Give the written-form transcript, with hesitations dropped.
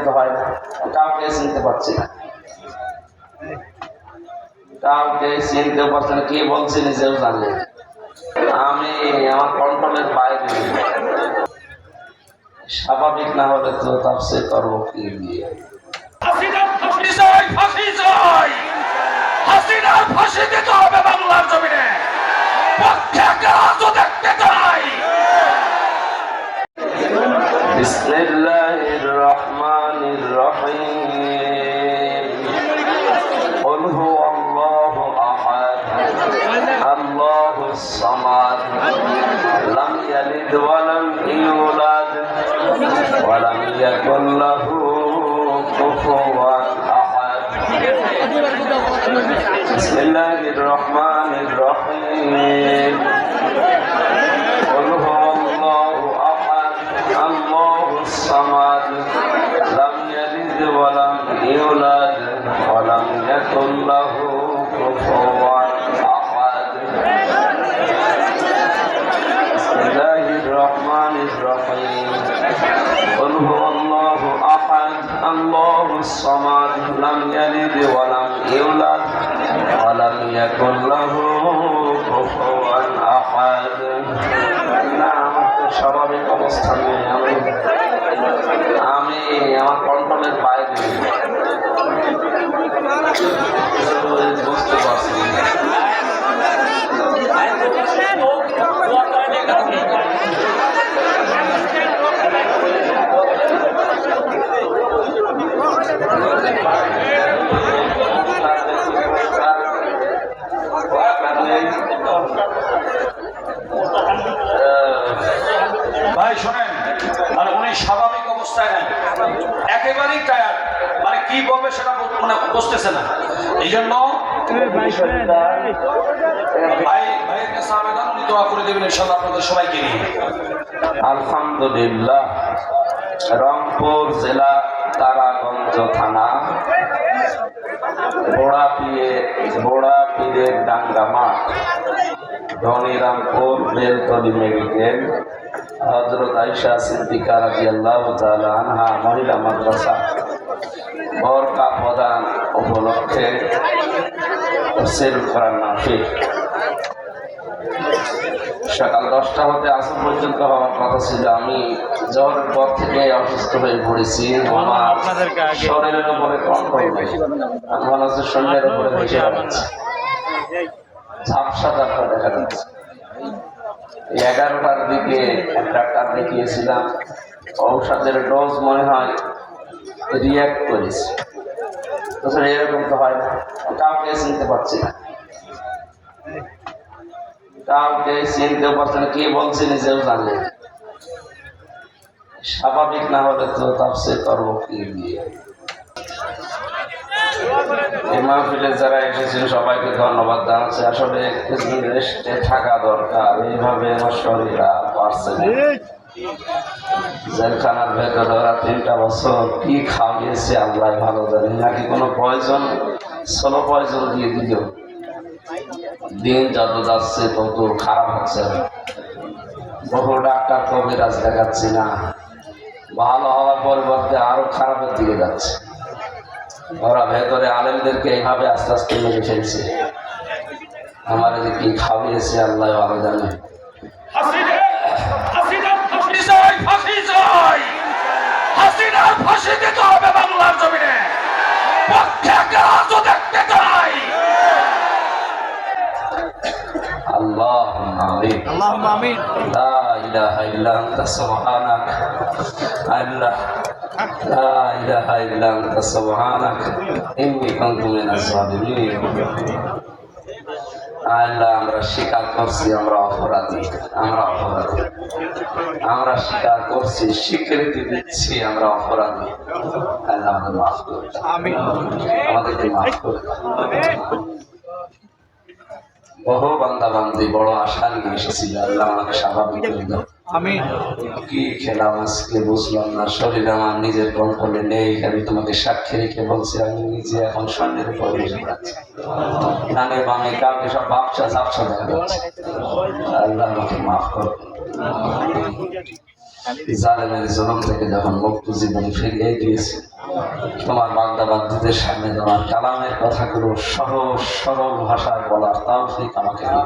তো হয় না, কাউকে চিনতে পারছি না, কাউকে চিনতেও পারছি না, কে বলছি নিজেও জানি। আমি আমার কন্ট্রোলের বাইরে, স্বাভাবিক না হলে তো তাফসীর করবো কি দিয়ে? হাসিনার ফাঁসি দিতে হবে বাংলার জমিনে, পক্ষে কাজও দেখতে চাই। বিসমিল্লাহির রহমানির রহিম। কুল হুয়াল্লাহু আহাদ, আল্লাহুস সামাদ, লাম ইয়ালিদ ওয়া লাম ইউলাদ ওয়া লাম ইয়াকুল লাহু কুফুওয়ান আহাদ। বিসমিল্লাহির রহমানির রহিম। কুল হুয়াল্লাহু আহাদ, আল্লাহুস সামাদ, লাম ইয়ালিদ ওয়া লাম ইউলাদ ওয়া লাম ইয়াকুল লাহু কুফুওয়ান আহাদ। বিসমিল্লাহির রহমানির রহিম। কুল হুয়াল্লাহু আহাদ, আল্লাহুস সামাদ, লাম ইয়ালিদ ওয়া লাম ইউলাদ ওয়া লাম ইয়াকুল লাহু কুফুওয়ান আহাদ। না, আমার তো স্বাভাবিক অবস্থা নেই, আমি আমার কন্ট্রোলের বাইরে, বুঝতে পারছি। ভাই শোনেন, মানে উনি স্বাভাবিক অবস্থায় নেই, একেবারেই টায়ার্ড, মানে কি বলবে সেটা মানে বুঝতেছে না। এই জন্য ভাইয়ের কাছে আবেদন, উনি দোয়া করে দেবেন ইনশাআল্লাহ আপনাদের সবাইকে নিয়ে। আলহামদুলিল্লাহ, রংপুর জেলা তারাগঞ্জ থানা বোড়াপীরের ডাঙ্গা মাঠ, ধনীরামপুর বেলতলী মেডিকেল, হযরত আয়েশা সিদ্দিকা রাদিয়াল্লাহু তাআলা আনহা মহিলা মাদ্রাসা বরকা প্রদান উপলক্ষে তাফসীর কোরআন মাহফিল সকাল 10টা হতে আসর পর্যন্ত হওয়ার কথা ছিল। আমি জ্বরের পর থেকে অসুস্থ হয়ে পড়েছি, আমার শরীরের উপরে কন্ট্রোল নেই, মনে হচ্ছে শরীরের উপরে বসে যাচ্ছে, ঝাপসা ঝাপসা দেখা যাচ্ছে। 11টার দিকে ডাক্তার দেখিয়েছিলাম, ঔষধের ডোজ মনে হয় রিয়াক্ট করেছে। এরকম তো হয় না, কাউকে চিনতে পারছি না, কাউকে চিনতেও পারছি না, কে বলছি নিজেও জানি। স্বাভাবিক না হলে তো তাফসীর করবো কি দিয়ে? এই মাহফিলে যারা এসেছেন সবাইকে ধন্যবাদ জানাচ্ছি। আসলে কিছুদিন রেস্টে থাকা দরকার, এইভাবে আমার শরীর আর পারছে না। জেলখানার ভেতরে ওরা 3টা বছর কি খাওয়িয়েছে আল্লাহ ভালো জানে, নাকি কোনো পয়জন, স্লো পয়জন দিয়ে দিল। দিন যত যাচ্ছে তত খারাপ হচ্ছে, বহু ডাক্তার কবিরাজ দেখাচ্ছি না, ভালো হওয়ার পরিবর্তে আরো খারাপের দিকে যাচ্ছে। ওরা ভেতরে আলেমদেরকে এইভাবে আস্তে আস্তে মেরে ফেলছে। আমার যে কি খাওয়িয়েছে আল্লাহ ভালো জানে। হাসিনার ফাঁসি দিতে হবে বাংলার জমিনে, পক্ষে কাজও দেখতে চাই। আল্লাহুম্মা আমিন, আল্লাহুম্মা আমিন। লা ইলাহা ইল্লা আনতা সুবহানাক, আল্লাহ লা ইলাহা ইল্লা আনতা সুবহানাক ইন্নী কুনতু মিনাজ জালিমিন। আল্লাহ, আমরা স্বীকার করছি আমরা অপরাধী, আমরা স্বীকার করছি, স্বীকৃতি দিচ্ছি আমরা অপরাধী। আল্লাহ আমাদের মাফ করে দাও, আমাদেরকে মাফ করে দাও। বহু বান্দা বান্দি বড় আশা নিয়ে এসেছিল, আল্লাহ আমাকে স্বাভাবিক করে দাও। কি খেলাম আজকে বুঝলাম না, শরীর আমার নিজের কন্ট্রোলে নেই। আমি তোমাকে সাক্ষী রেখে বলছি, আমি নিজে এখন স্বর্ণের উপর বসে যাচ্ছি, ডানে বামে কাউকে সব বাপসা ঝাপসা দেখা যাচ্ছে। আল্লাহ আমাকে মাফ করো। জালেমের জুলুম থেকে যখন মুক্ত জীবন ফিরিয়ে দিয়েছে, তোমার বান্দা বান্দীদের সামনে তোমার কালামের কথাগুলো সহজ সরল ভাষায় বলার তৌফিক আমাকে দিও।